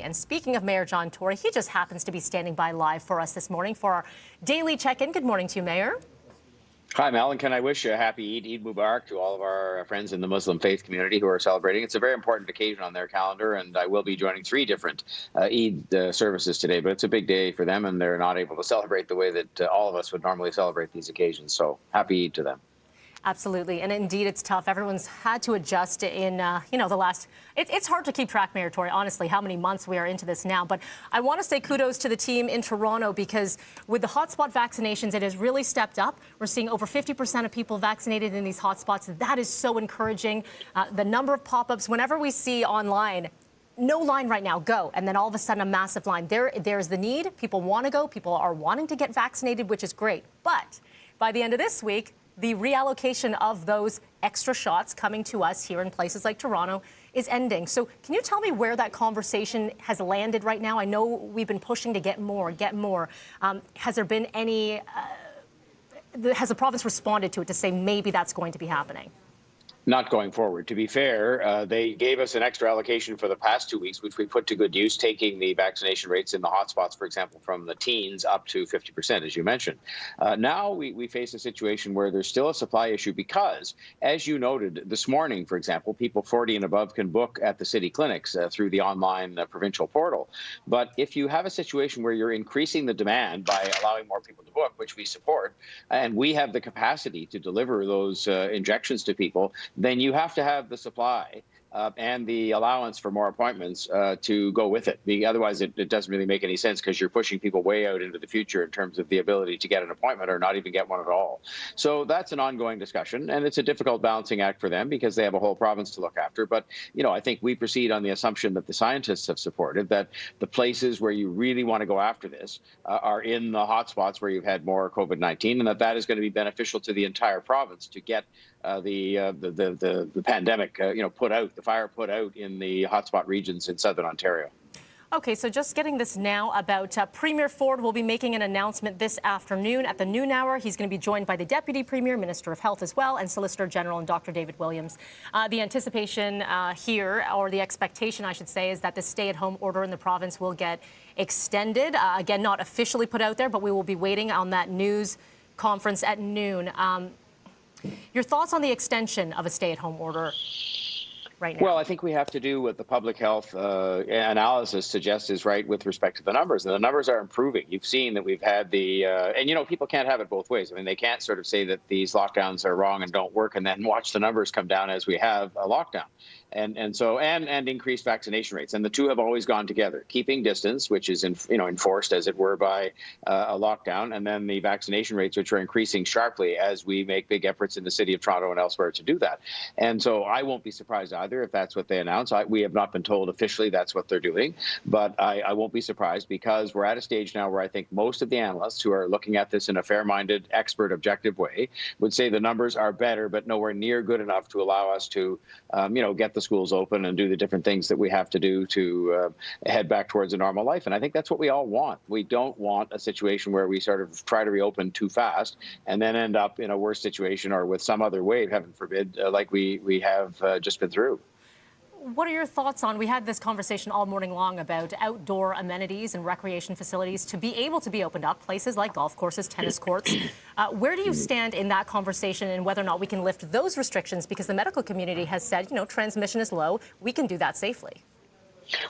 And speaking of Mayor John Tory, he just happens to be standing by live for us this morning for our daily check-in. Good morning to you, Mayor. Hi, Mel, and can I wish a happy Eid Mubarak to all of our friends in the Muslim faith community who are celebrating. It's a very important occasion on their calendar, and I will be joining three different Eid services today, but it's a big day for them, and they're not able to celebrate the way that all of us would normally celebrate these occasions. So happy Eid to them. Absolutely. And indeed, it's tough. Everyone's had to adjust in, the last. It's hard to keep track, Mayor Tory, honestly, how many months we are into this now. But I want to say kudos to the team in Toronto, because with the hotspot vaccinations, it has really stepped up. We're seeing over 50% of people vaccinated in these hotspots. That is so encouraging. The number of pop-ups, whenever we see online, no line right now, go. And then all of a sudden, a massive line. There's the need. People want to go. People are wanting to get vaccinated, which is great. But by the end of this week, the reallocation of those extra shots coming to us here in places like Toronto is ending. So can you tell me where that conversation has landed right now? I know we've been pushing to get more. Has there been any, has the province responded to it to say maybe that's going to be happening? Not going forward. To be fair, they gave us an extra allocation for the past 2 weeks, which we put to good use, taking the vaccination rates in the hotspots, for example, from the teens up to 50%, as you mentioned. Now we face a situation where there's still a supply issue because, as you noted this morning, for example, people 40 and above can book at the city clinics through the online provincial portal. But if you have a situation where you're increasing the demand by allowing more people to book, which we support, and we have the capacity to deliver those injections to people, then you have to have the supply and the allowance for more appointments to go with it. Otherwise, it doesn't really make any sense, because you're pushing people way out into the future in terms of the ability to get an appointment or not even get one at all. So that's an ongoing discussion, and it's a difficult balancing act for them because they have a whole province to look after. But, I think we proceed on the assumption that the scientists have supported, that the places where you really want to go after this are in the hotspots where you've had more COVID-19, and that is going to be beneficial to the entire province to get the pandemic, put out, the fire put out in the hotspot regions in southern Ontario. Okay, so just getting this now about Premier Ford will be making an announcement this afternoon at the noon hour. He's going to be joined by the Deputy Premier, Minister of Health as well, and Solicitor General and Dr. David Williams. The anticipation here, or the expectation, I should say, is that the stay-at-home order in the province will get extended. Again, not officially put out there, but we will be waiting on that news conference at noon. Your thoughts on the extension of a stay-at-home order right now? Well, I think we have to do what the public health analysis suggests is right with respect to the numbers. And the numbers are improving. You've seen that we've had and people can't have it both ways. I mean, they can't sort of say that these lockdowns are wrong and don't work and then watch the numbers come down as we have a lockdown. And increased vaccination rates. And the two have always gone together. Keeping distance, which is enforced, as it were, by a lockdown, and then the vaccination rates, which are increasing sharply as we make big efforts in the city of Toronto and elsewhere to do that. And so I won't be surprised either if that's what they announce. We have not been told officially that's what they're doing, but I won't be surprised, because we're at a stage now where I think most of the analysts who are looking at this in a fair-minded, expert, objective way would say the numbers are better, but nowhere near good enough to allow us to, get the schools open and do the different things that we have to do to head back towards a normal life. And I think that's what we all want. We don't want a situation where we sort of try to reopen too fast and then end up in a worse situation or with some other wave, heaven forbid, like we have just been through. What are your thoughts on, we had this conversation all morning long about outdoor amenities and recreation facilities to be able to be opened up, places like golf courses, tennis courts. Where do you stand in that conversation and whether or not we can lift those restrictions? Because the medical community has said, transmission is low. We can do that safely.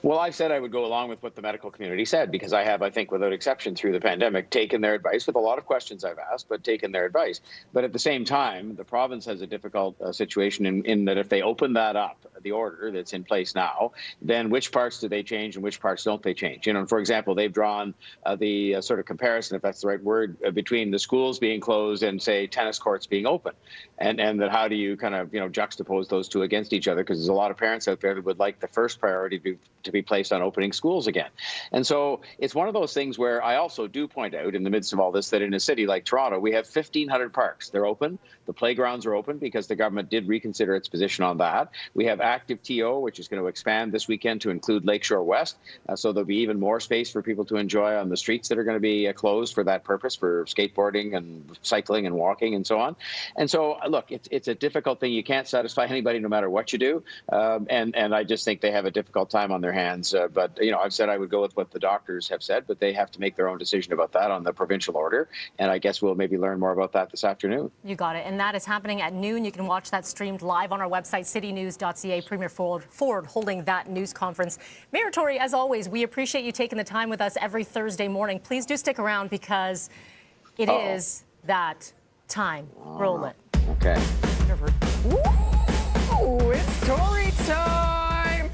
Well, I said I would go along with what the medical community said, because I have, I think, without exception through the pandemic, taken their advice with a lot of questions I've asked, but taken their advice. But at the same time, the province has a difficult situation in that if they open that up, the order that's in place now, then which parts do they change and which parts don't they change? For example, they've drawn the sort of comparison, if that's the right word, between the schools being closed and, say, tennis courts being open. And that how do you kind of, juxtapose those two against each other? Because there's a lot of parents out there that would like the first priority to be placed on opening schools again. And so it's one of those things where I also do point out in the midst of all this that in a city like Toronto, we have 1,500 parks. They're open. The playgrounds are open because the government did reconsider its position on that. We have active TO, which is going to expand this weekend to include Lakeshore West. So there'll be even more space for people to enjoy on the streets that are going to be closed for that purpose, for skateboarding and cycling and walking and so on. And so, look, it's a difficult thing. You can't satisfy anybody no matter what you do. And I just think they have a difficult time on their hands. But, I've said I would go with what the doctors have said, but they have to make their own decision about that on the provincial order. And I guess we'll maybe learn more about that this afternoon. You got it. And that is happening at noon. You can watch that streamed live on our website, citynews.ca. Premier Ford holding that news conference. Mayor Tory, as always, we appreciate you taking the time with us every Thursday morning. Please do stick around because it is that time. Roll it. Okay.